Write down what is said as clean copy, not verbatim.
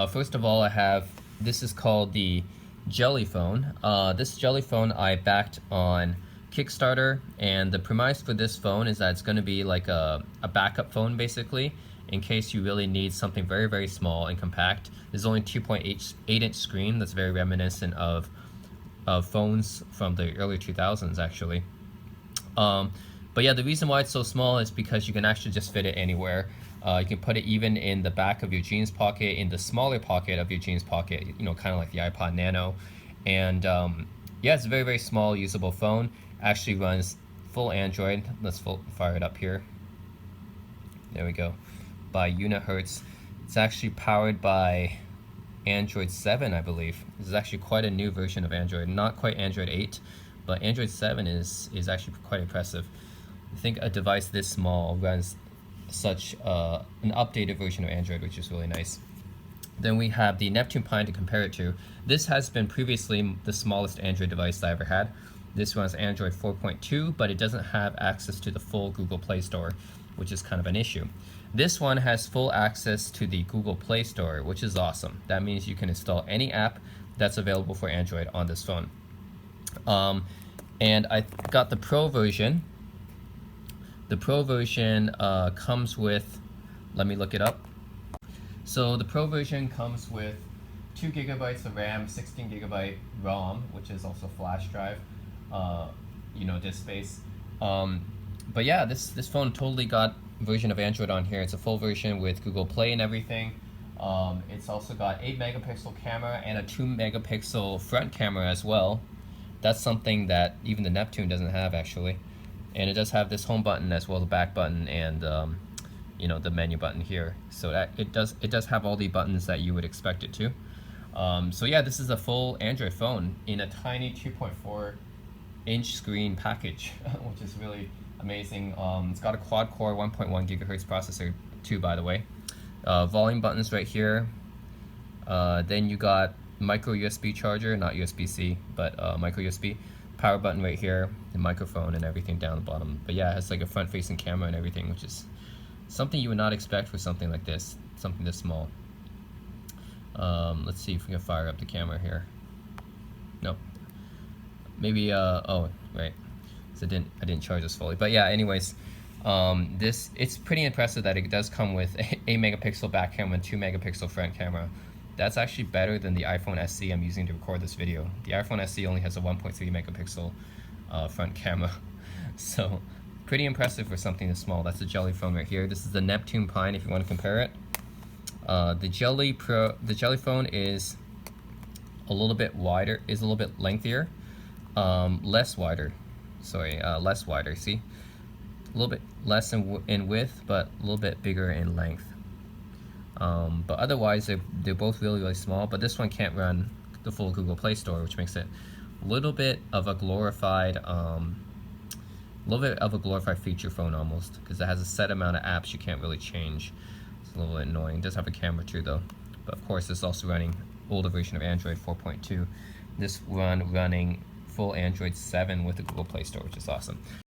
First of all, this is called the Jelly Phone. This Jelly Phone I backed on Kickstarter, and the premise for this phone is that it's going to be like a backup phone basically, in case you really need something very, very small and compact. There's only 2.8-inch screen that's very reminiscent of phones from the early 2000s actually. But yeah, the reason why it's so small is because you can actually just fit it anywhere. You can put it even in the back of your jeans pocket, in the smaller pocket of your jeans pocket, you know, kind of like the iPod Nano. And yeah, it's a very, very small usable phone. Actually runs full Android. Let's fire it up here. There we go. By Unihertz. It's actually powered by Android 7, I believe. This is actually quite a new version of Android. Not quite Android 8, but Android 7 is actually quite impressive. I think a device this small runs such an updated version of Android, which is really nice. Then we have the Neptune Pine to compare it to. This has been previously the smallest Android device I ever had. This runs Android 4.2, but it doesn't have access to the full Google Play Store, which is kind of an issue. This one has full access to the Google Play Store, which is awesome. That means you can install any app that's available for Android on this phone. And I got the Pro version. The Pro version comes with, let me look it up. So the Pro version comes with 2 GB of RAM, 16 GB ROM, which is also flash drive, you know, disk space. But yeah, this phone totally got version of Android on here. It's a full version with Google Play and everything. It's also got 8-megapixel camera and a 2-megapixel front camera as well. That's something that even the Neptune doesn't have actually. And it does have this home button as well as the back button and you know, the menu button here. So that it does have all the buttons that you would expect it to. So yeah, this is a full Android phone in a tiny 2.4-inch screen package, which is really amazing. It's got a quad-core 1.1 gigahertz processor too, by the way. Volume buttons right here. Then you got micro USB charger, not USB-C, but micro USB. Power button right here, the microphone and everything down the bottom. But yeah, it has like a front-facing camera and everything, which is something you would not expect for something like this, something this small. Let's see if we can fire up the camera here. Nope. Maybe oh right, so I didn't charge this fully. But yeah, anyways, it's pretty impressive that it does come with a 8-megapixel back camera and 2-megapixel front camera. That's actually better than the iPhone SE I'm using to record this video. The iPhone SE only has a 1.3-megapixel front camera. So pretty impressive for something this small. That's the Jelly Phone right here. This is the Neptune Pine if you want to compare it. The Jelly Phone is a little bit wider, is a little bit lengthier, less wider, see? A little bit less in width, but a little bit bigger in length. But otherwise, they're both really, really small. But this one can't run the full Google Play Store, which makes it a little bit of a glorified, feature phone almost, because it has a set amount of apps you can't really change. It's a little bit annoying. It does have a camera too, though. But of course, it's also running older version of Android 4.2. This running full Android 7 with the Google Play Store, which is awesome.